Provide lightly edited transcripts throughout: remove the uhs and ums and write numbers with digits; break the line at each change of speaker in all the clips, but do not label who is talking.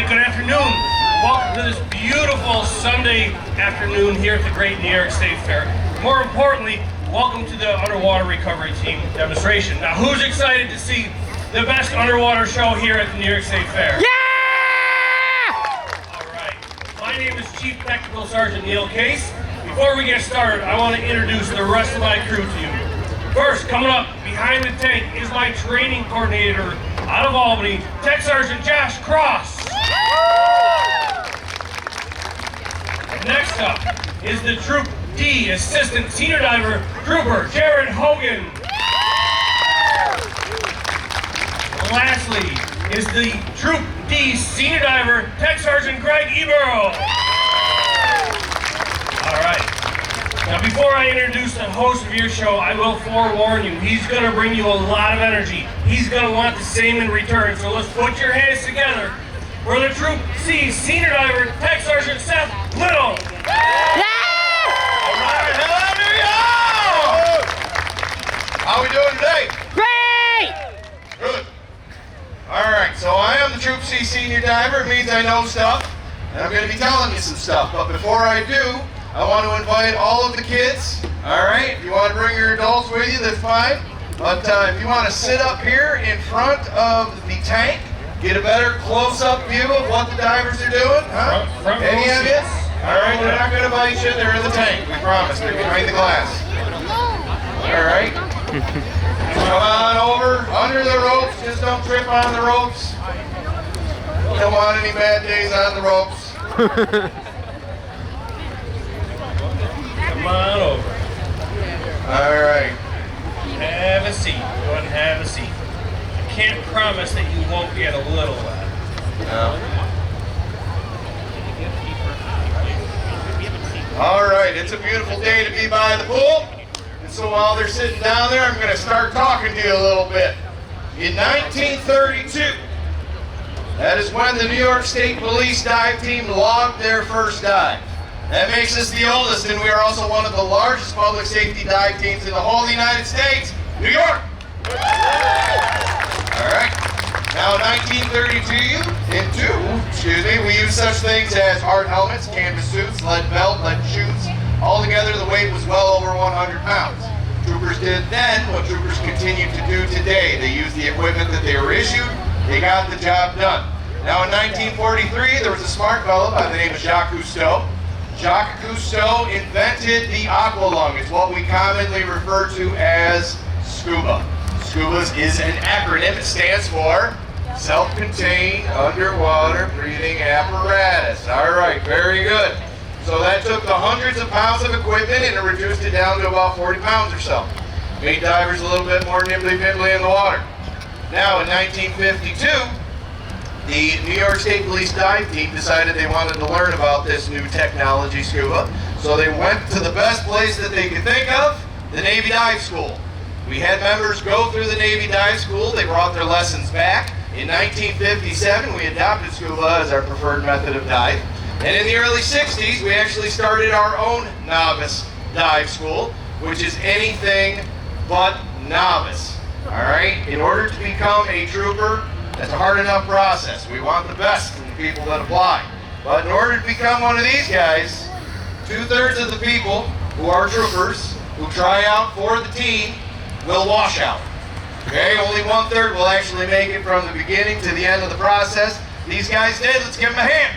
good afternoon. Welcome to this beautiful Sunday afternoon here at the Great New York State Fair. More importantly, welcome to the Underwater Recovery Team demonstration. Now, who's excited to see the best underwater show here at the New York State Fair?
Yeah!
All right. My name is Chief Technical Sergeant Neil Case. Before we get started, I want to introduce the rest of my crew to you. First, coming up behind the tank is my training coordinator out of Albany, Tech Sergeant Josh Cross. Next up is the Troop D Assistant Senior Diver Trooper Jared Hogan. Lastly is the Troop D Senior Diver Tech Sergeant Greg Ebero. All right. Now, before I introduce the host of your show, I will forewarn you, he's going to bring you a lot of energy. He's going to want the same in return, so let's put your hands together for the Troop C Senior Diver Tech Sergeant Seth Little.
Yeah!
All right, hello, how we doing today?
Great!
Good. All right, so I am the Troop C Senior Diver. It means I know stuff, and I'm going to be telling you some stuff. But before I do, I want to invite all of the kids. All right, if you want to bring your adults with you, that's fine. But if you want to sit up here in front of the tank, get a better close-up view of what the divers are doing. Huh?
Front
Any
row
of you?
seats.
All right, they're not going to bite you. They're in the tank. We promise. They're behind the glass. All right. Come on over, under the ropes. Just don't trip on the ropes. Don't want any bad days on the ropes.
Come on over.
All right.
Have a seat. Go ahead and have a seat. I can't promise that you won't get a little wet.
No. All right, it's a beautiful day to be by the pool. And so while they're sitting down there, I'm going to start talking to you a little bit. In 1932, that is when the New York State Police dive team logged their first dive. That makes us the oldest, and we are also one of the largest public safety dive teams in the whole United States, New York. All right. Now, 1932, we used such things as hard helmets, canvas suits, lead belt, lead chutes. Altogether, the weight was well over 100 pounds. Troopers did then what troopers continue to do today. They used the equipment that they were issued. They got the job done. Now, in 1943, there was a smart fellow by the name of Jacques Cousteau. Jacques Cousteau invented the aqua lung. It's what we commonly refer to as SCUBA. SCUBA is an acronym. It stands for Self-Contained Underwater Breathing Apparatus. All right, very good. So that took the hundreds of pounds of equipment and it reduced it down to about 40 pounds or so. Made divers a little bit more nimbly-pimbly in the water. Now, in 1952, the New York State Police dive team decided they wanted to learn about this new technology, SCUBA. So they went to the best place that they could think of, the Navy Dive School. We had members go through the Navy Dive School. They brought their lessons back. In 1957, we adopted SCUBA as our preferred method of dive. And in the early 60s, we actually started our own novice dive school, which is anything but novice. All right? In order to become a trooper, that's a hard enough process. We want the best from the people that apply. But in order to become one of these guys, 2/3 of the people who are troopers, who try out for the team, will wash out. Okay, only 1/3 will actually make it from the beginning to the end of the process. These guys did. Let's give them a hand.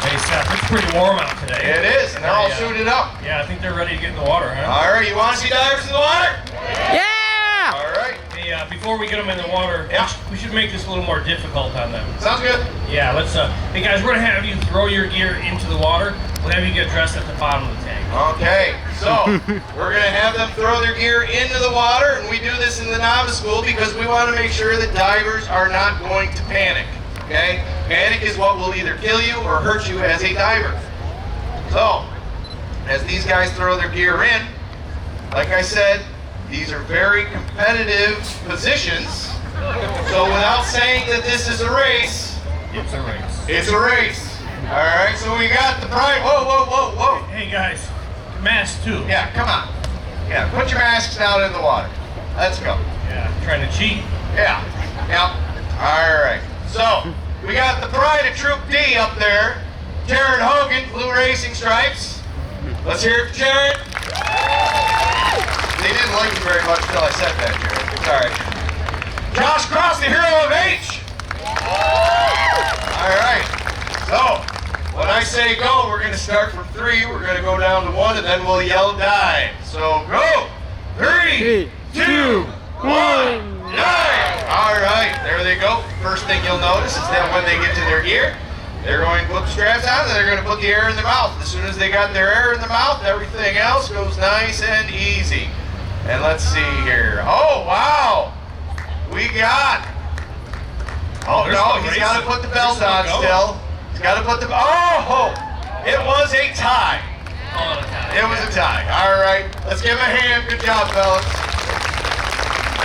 Hey, Seth, it's pretty warm out today.
It is, and they're all suited up.
Yeah, I think they're ready to get in the water, huh?
All right, you want to see divers in the water?
Yeah!
All right.
Hey, before we get them in the water,
Yeah.
we should make this a little more difficult on them.
Sounds good.
Yeah, let's, hey guys, we're gonna have you throw your gear into the water. We'll have you get dressed at the bottom of the tank.
Okay, so we're going to have them throw their gear into the water, and we do this in the novice school because we want to make sure that divers are not going to panic. Okay? Panic is what will either kill you or hurt you as a diver. So, as these guys throw their gear in, like I said, these are very competitive positions. So without saying that this is a race,
It's a race.
it's a race. All right, so we got the pride. Whoa, whoa, whoa, whoa.
Hey guys, masks too.
Yeah, come on. Yeah, put your masks down in the water. Let's go.
Yeah, trying to cheat.
Yeah. Now, All right. So we got the pride of Troop D up there, Jared Hogan, blue racing stripes. Let's hear it for Jared. They didn't like you very much until I said that, Jared. Sorry. Josh Cross, the hero of H. All right. So when I say go, we're going to start from 3. We're going to go down to 1, and then we'll yell dive. So go. 3, 2, 1, dive. All right. There they go. First thing you'll notice is that when they get to their gear, they're going to put the straps on, and they're going to put the air in their mouth. As soon as they got their air in their mouth, everything else goes nice and easy. And let's see here. Oh, wow. We got... Oh, no, he's got to put the belt on still. He's got to put the... Oh, it was a tie. It was a tie. All right. Let's give him a hand. Good job, fellas.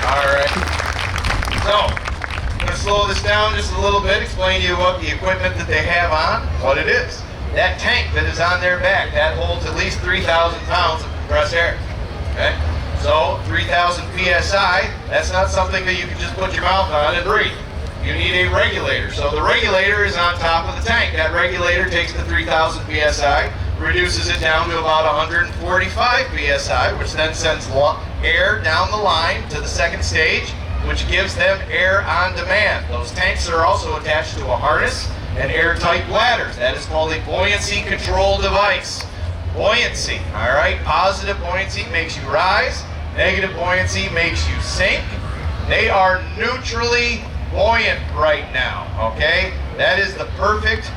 All right. So, I'm going to slow this down just a little bit, explain to you what the equipment that they have on, what it is. That tank that is on their back, that holds at least 3,000 pounds of compressed air. Okay? So, 3,000 PSI, that's not something that you can just put your mouth on and breathe. You need a regulator. So the regulator is on top of the tank. That regulator takes the 3,000 PSI, reduces it down to about 145 PSI, which then sends air down the line to the second stage, which gives them air on demand. Those tanks are also attached to a harness and airtight bladders. That is called a buoyancy control device. Buoyancy, all right? Positive buoyancy makes you rise. Negative buoyancy makes you sink. They are neutrally buoyant right now, okay? That is the perfect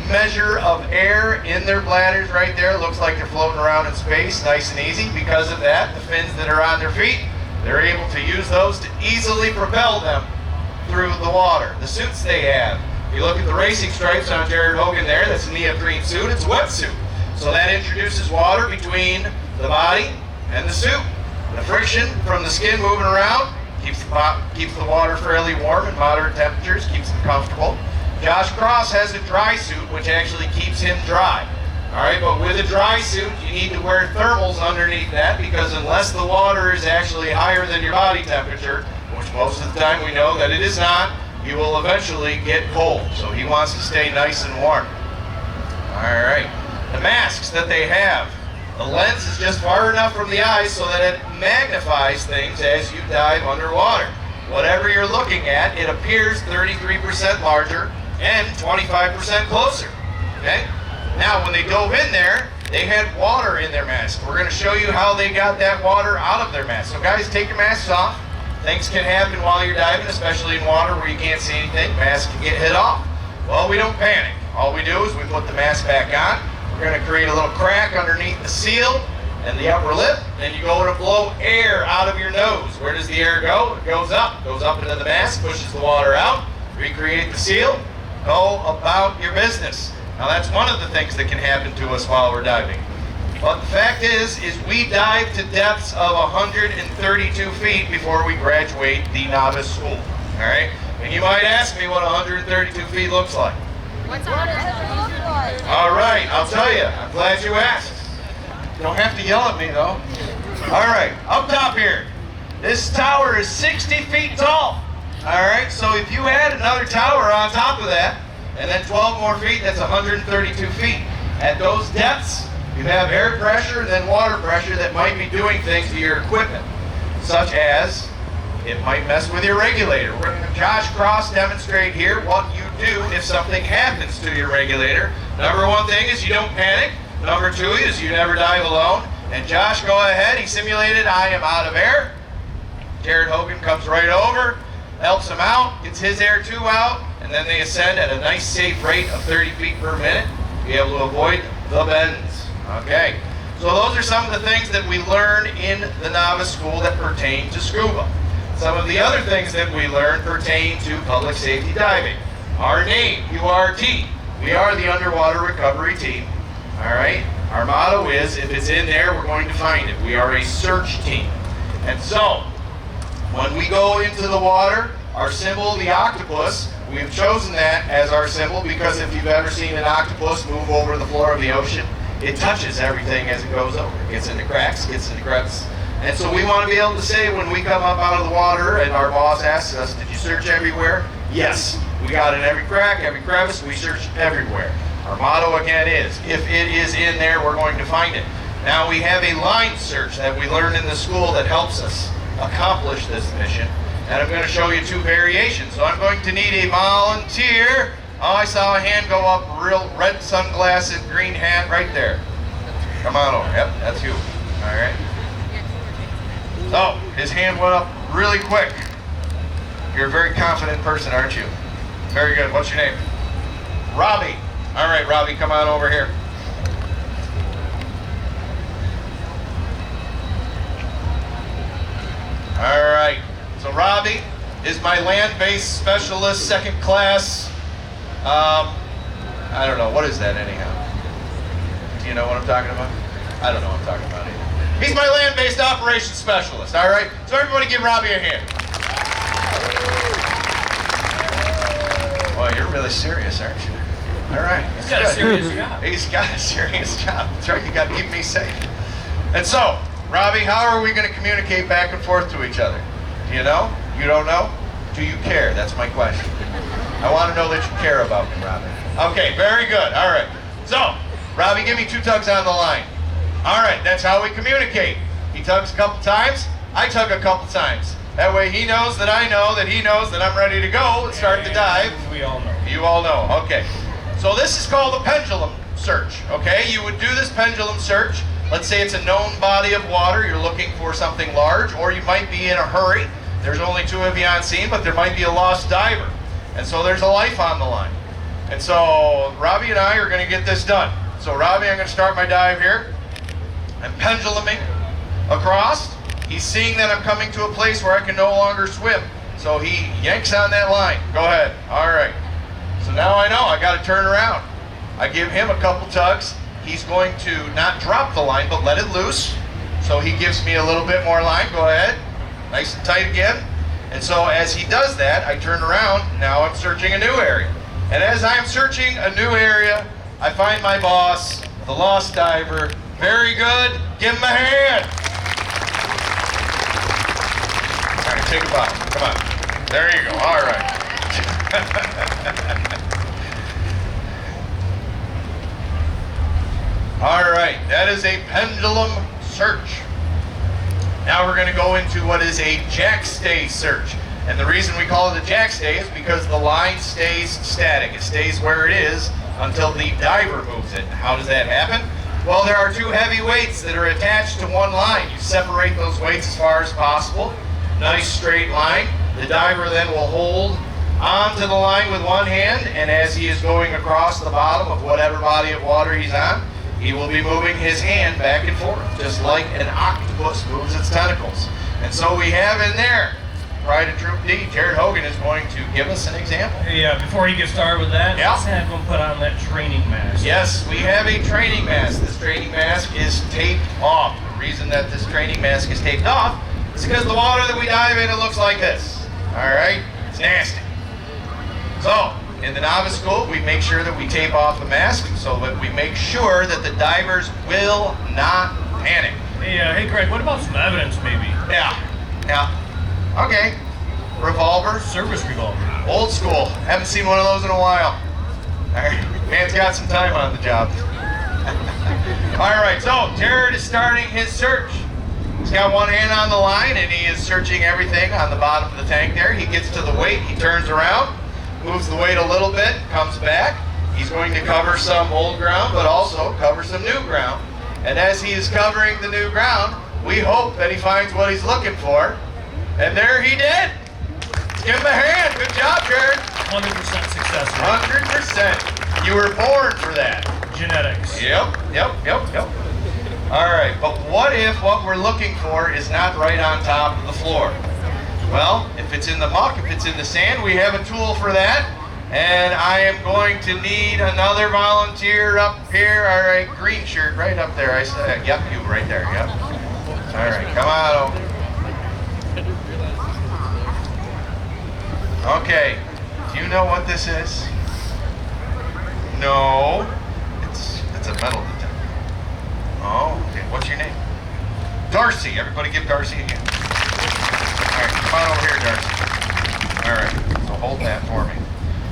measure of air in their bladders right there. Looks like they're floating around in space, nice and easy. Because of that, the fins that are on their feet, they're able to use those to easily propel them through the water. The suits they have, if you look at the racing stripes on Jared Hogan there, that's a neoprene suit, it's a wetsuit. So that introduces water between the body and the suit. The friction from the skin moving around keeps the water fairly warm at moderate temperatures, keeps them comfortable. Josh Cross has a dry suit, which actually keeps him dry. All right, but with a dry suit, you need to wear thermals underneath that, because unless the water is actually higher than your body temperature, which most of the time we know that it is not, you will eventually get cold. So he wants to stay nice and warm. All right, the masks that they have. The lens is just far enough from the eyes so that it magnifies things as you dive underwater. Whatever you're looking at, it appears 33% larger and 25% closer. Okay? Now, when they dove in there, they had water in their mask. We're going to show you how they got that water out of their mask. So guys, take your masks off. Things can happen while you're diving, especially in water where you can't see anything. Masks can get hit off. Well, we don't panic. All we do is we put the mask back on. We're going to create a little crack underneath the seal and the upper lip, and you go to blow air out of your nose. Where does the air go? It goes up into the mask, pushes the water out, recreate the seal, go about your business. Now that's one of the things that can happen to us while we're diving. But the fact is we dive to depths of 132 feet before we graduate the novice school. All right? And you might ask me what 132 feet looks like.
What's 132 feet?
All right, I'll tell you. I'm glad you asked. You don't have to yell at me though. All right, up top here. This tower is 60 feet tall. All right, so if you add another tower on top of that, and then 12 more feet, that's 132 feet. At those depths, you have air pressure and then water pressure that might be doing things to your equipment, such as it might mess with your regulator. We're going to have Josh Cross demonstrate here what you do if something happens to your regulator. Number one thing is you don't panic. Number two is you never dive alone. And Josh, go ahead. He simulated I am out of air. Jared Hogan comes right over, helps him out, gets his air too out, and then they ascend at a nice safe rate of 30 feet per minute to be able to avoid the bends. Okay, so those are some of the things that we learn in the novice school that pertain to scuba. Some of the other things that we learn pertain to public safety diving. Our name, URT. We are the Underwater Recovery Team. All right, our motto is if it's in there, we're going to find it. We are a search team. And so, when we go into the water, our symbol, the octopus, we've chosen that as our symbol because if you've ever seen an octopus move over the floor of the ocean, it touches everything as it goes over. It gets into cracks, gets into crevices. And so we want to be able to say when we come up out of the water and our boss asks us, did you search everywhere? Yes. We got in every crack, every crevice, we searched everywhere. Our motto again is, if it is in there, we're going to find it. Now we have a line search that we learned in the school that helps us accomplish this mission. And I'm going to show you two variations. So I'm going to need a volunteer. Oh, I saw a hand go up, real red sunglasses, green hat right there. Come on over. Yep, that's you. All right. So his hand went up really quick. You're a very confident person, aren't you? Very good. What's your name? Robbie. All right, Robbie, come on over here. All right. So Robbie is my land-based specialist, second class. I don't know. What is that anyhow? Do you know what I'm talking about? I don't know what I'm talking about either. He's my land-based operations specialist, all right? So everybody give Robbie a hand. Well, you're really serious, aren't you? All right.
He's got a serious job.
He's got a serious job. That's right. You got to keep me safe. And so, Robbie, how are we going to communicate back and forth to each other? Do you know? You don't know? Do you care? That's my question. I want to know that you care about me, Robbie. Okay, very good. All right. So, Robbie, give me 2 tugs on the line. All right, that's how we communicate. He tugs a couple times. I tug a couple times. That way he knows that I know that he knows that I'm ready to go and start the dive.
We all know.
You all know. Okay. So this is called a pendulum search. Okay, you would do this pendulum search. Let's say it's a known body of water. You're looking for something large, or you might be in a hurry. There's only 2 of you on scene, but there might be a lost diver. And so there's a life on the line. And so Robbie and I are going to get this done. So Robbie, I'm going to start my dive here. I'm penduluming across. He's seeing that I'm coming to a place where I can no longer swim. So he yanks on that line. Go ahead. All right. So now I know I got to turn around. I give him a couple tugs. He's going to not drop the line, but let it loose. So he gives me a little bit more line. Go ahead. Nice and tight again. And so as he does that, I turn around. Now I'm searching a new area. And as I'm searching a new area, I find my boss, the lost diver. Very good. Give him a hand. All right, take a bow. Come on. There you go. All right. All right, that is a pendulum search. Now we're going to go into what is a jack stay search. And the reason we call it a jack stay is because the line stays static. It stays where it is until the diver moves it. How does that happen? Well, there are 2 heavy weights that are attached to one line. You separate those weights as far as possible. Nice straight line. The diver then will hold onto the line with one hand, and as he is going across the bottom of whatever body of water he's on, he will be moving his hand back and forth, just like an octopus moves its tentacles. And so we have in there, Pride of Troop D, Jared Hogan is going to give us an example.
Yeah, before you get started with that,
Yeah.
let's have him put on that training mask.
Yes, we have a training mask. This training mask is taped off. The reason that this training mask is taped off is because the water that we dive in, it looks like this. All right? It's nasty. So, in the novice school, we make sure that we tape off the mask so that we make sure that the divers will not panic.
Hey, Greg, what about some evidence, maybe?
Yeah. Okay. Revolver.
Service revolver.
Old school. Haven't seen one of those in a while. All right. Man's got some time on the job. All right, so Jared is starting his search. He's got one hand on the line and he is searching everything on the bottom of the tank there. He gets to the weight, he turns around, moves the weight a little bit, comes back. He's going to cover some old ground, but also cover some new ground. And as he is covering the new ground, we hope that he finds what he's looking for. And there he did. Give him a hand. Good job, Jared.
100% success rate.
100%. You were born for that.
Genetics.
Yep. All right, but what if what we're looking for is not right on top of the floor? Well, if it's in the muck, if it's in the sand, we have a tool for that. And I am going to need another volunteer up here. All right, green shirt right up there. I said, yep, you right there, yep. All right, come on over. Okay, do you know what this is? No, it's a metal detector. Oh, okay. What's your name? Darcy. Darcy. Everybody give Darcy a hand. All right, come on over here, Darcy. All right, so hold that for me.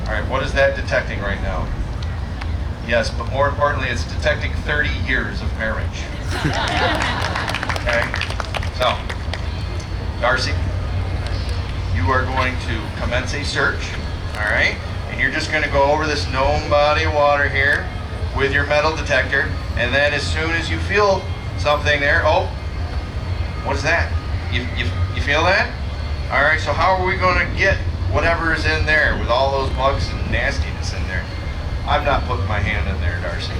All right, what is that detecting right now? Yes, but more importantly, it's detecting 30 years of marriage. Okay, so, Darcy, you are going to commence a search, all right? And you're just going to go over this known body of water here with your metal detector, and then as soon as you feel something there, oh, what is that? You feel that? All right, so how are we going to get whatever is in there with all those bugs and nastiness in there? I'm not putting my hand in there, Darcy.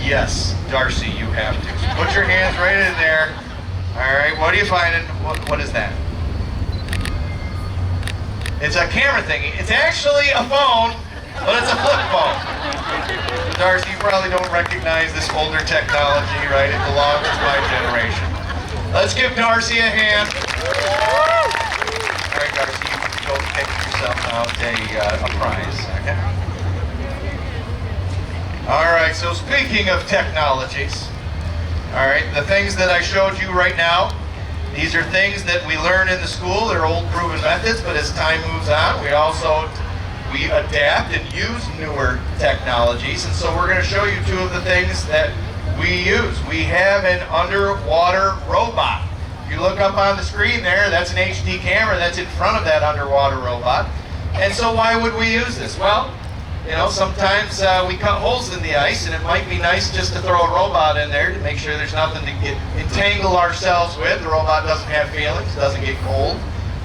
Yes, Darcy, you have to. So put your hands right in there. All right, what are you finding? What is that? It's a camera thingy. It's actually a phone, but it's a flip phone. Darcy, you probably don't recognize this older technology, right? It belongs to my generation. Let's give Darcy a hand. All right, Darcy, you can go pick yourself out a prize, okay? All right, so speaking of technologies, all right, the things that I showed you right now, these are things that we learn in the school. They're old proven methods, but as time moves on, we adapt and use newer technologies. And so we're going to show you two of the things that we use. We have an underwater robot. If you look up on the screen there, that's an HD camera that's in front of that underwater robot. And so why would we use this? Well, you know, sometimes we cut holes in the ice, and it might be nice just to throw a robot in there to make sure there's nothing to entangle ourselves with. The robot doesn't have feelings, doesn't get cold.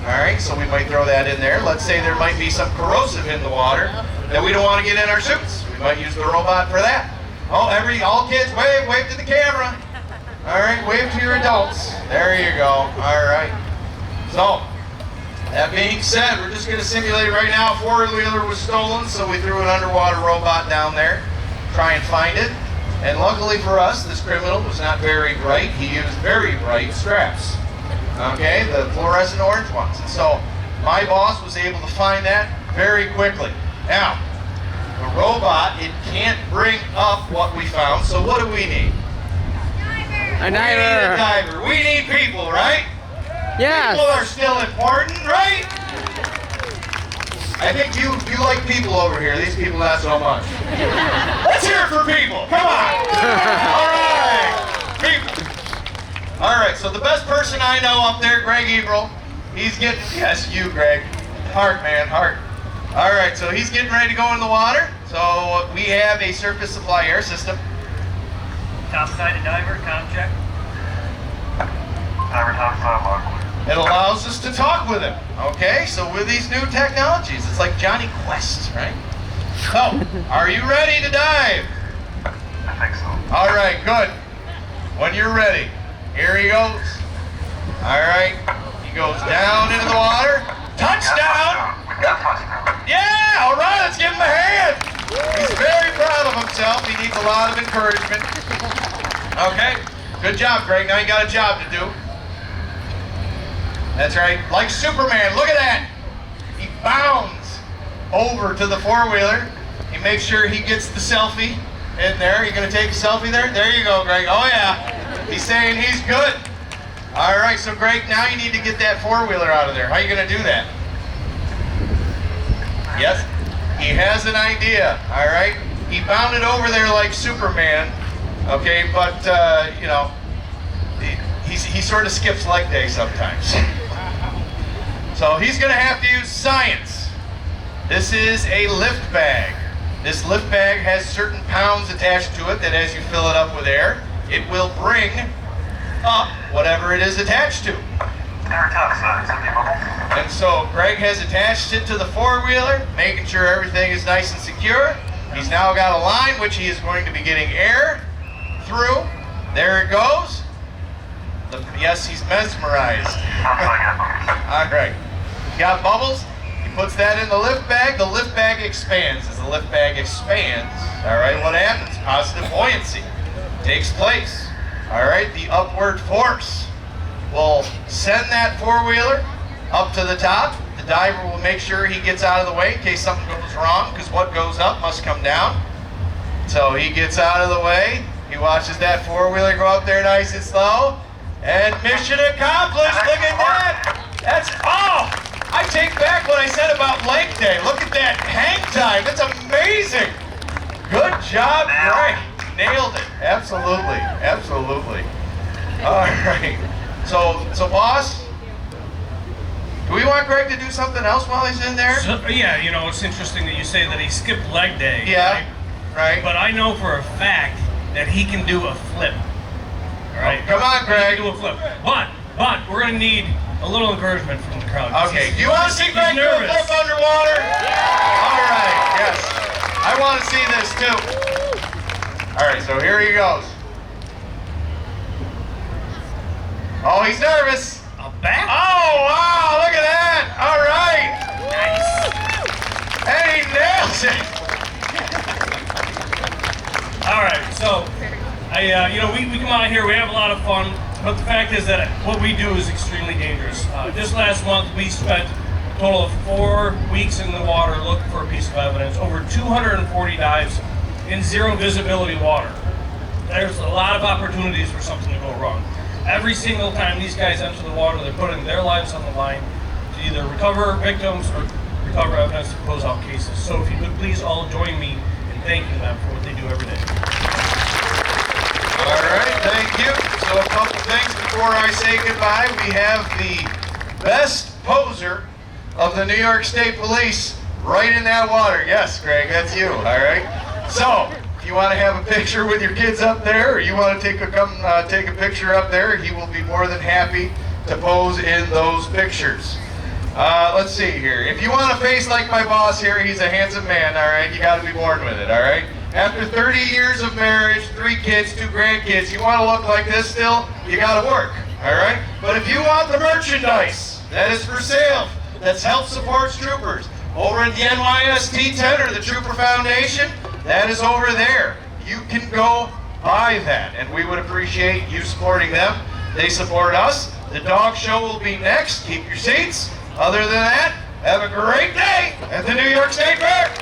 All right, so we might throw that in there. Let's say there might be some corrosive in the water that we don't want to get in our suits. We might use the robot for that. Oh, all kids, wave to the camera. All right, wave to your adults. There you go. All right. So, that being said, we're just going to simulate right now. A four-wheeler was stolen, so we threw an underwater robot down there, try and find it. And luckily for us, this criminal was not very bright. He used very bright straps. Okay, the fluorescent orange ones. And so my boss was able to find that very quickly. Now, the robot, it can't bring up what we found, so what do we need?
A
We need a diver. We need people, right?
Yes.
People are still important, right? I think you like people over here. These people not so much. Let's hear it for people. Come on. All right. People. All right, so the best person I know up there, Greg Eberl, he's getting, yes, you, Greg. Heart, man, heart. All right, so he's getting ready to go in the water. So we have a surface supply air system.
Topside diver, com check.
Diver topside lock.
It allows us to talk with him, okay? So with these new technologies, it's like Johnny Quest, right? So, are you ready to dive?
I think so.
All right, good. When you're ready, here he goes. All right, he goes down into the water. Touchdown!
We got touchdown.
Yeah, all right, let's give him a hand. He's very proud of himself. He needs a lot of encouragement. Okay, good job, Greg. Now you got a job to do. That's right, like Superman, look at that. He bounds over to the four-wheeler. He makes sure he gets the selfie in there. You gonna take a selfie there? There you go, Greg. Oh yeah, he's saying he's good. All right, so Greg, now you need to get that four-wheeler out of there. How are you gonna do that? Yes, he has an idea, all right? He bounded over there like Superman, okay, but you know, he sort of skips leg day sometimes. So he's going to have to use science. This is a lift bag. This lift bag has certain pounds attached to it that as you fill it up with air, it will bring up whatever it is attached to.
Diver topside, empty bubble.
And so Greg has attached it to the four-wheeler, making sure everything is nice and secure. He's now got a line which he is going to be getting air through. There it goes. Yes, he's mesmerized.
Topside got bubbles.
All right. Got bubbles. He puts that in the lift bag. The lift bag expands. As the lift bag expands, all right, what happens? Positive buoyancy takes place. All right, the upward force will send that four-wheeler up to the top. The diver will make sure he gets out of the way in case something goes wrong, because what goes up must come down. So he gets out of the way. He watches that four-wheeler go up there nice and slow. And mission accomplished. Look at that. That's, oh, I take back what I said about leg day. Look at that hang time. That's amazing. Good job, Greg. Nailed it. Absolutely. Absolutely. All right. So boss, do we want Greg to do something else while he's in there?
So, yeah, you know, it's interesting that you say that he skipped leg day.
Yeah. Right.
But I know for a fact that he can do a flip. All right.
Come on, Greg.
He can do a flip. But we're going to need a little encouragement from the crowd.
Okay. Do you want to see Greg do a
nervous.
flip underwater? All right. Yes. I want to see this too. All right. So here he goes. Oh, he's nervous.
A back?
Oh, wow. Look at that. All right.
Nice.
And he nails it.
All right. So, you know, we come out here, we have a lot of fun, but the fact is that what we do is extremely dangerous. Just last month, we spent a total of 4 weeks in the water looking for a piece of evidence, over 240 dives in zero visibility water. There's a lot of opportunities for something to go wrong. Every single time these guys enter the water, they're putting their lives on the line to either recover victims or recover evidence to close out cases. So if you could please all join me in thanking them for what they do every day.
All right, thank you. So a couple things before I say goodbye. We have the best poser of the New York State Police right in that water. Yes, Greg, that's you. All right. So if you want to have a picture with your kids up there, or you want to come take a picture up there, he will be more than happy to pose in those pictures. Let's see here. If you want a face like my boss here, he's a handsome man. All right, you got to be born with it. All right. After 30 years of marriage, 3 kids, 2 grandkids, you want to look like this still? You got to work. All right. But if you want the merchandise that is for sale, that's Health Supports Troopers, over at the NYST Center, the Trooper Foundation, that is over there. You can go buy that, and we would appreciate you supporting them. They support us. The dog show will be next. Keep your seats. Other than that, have a great day at the New York State Fair.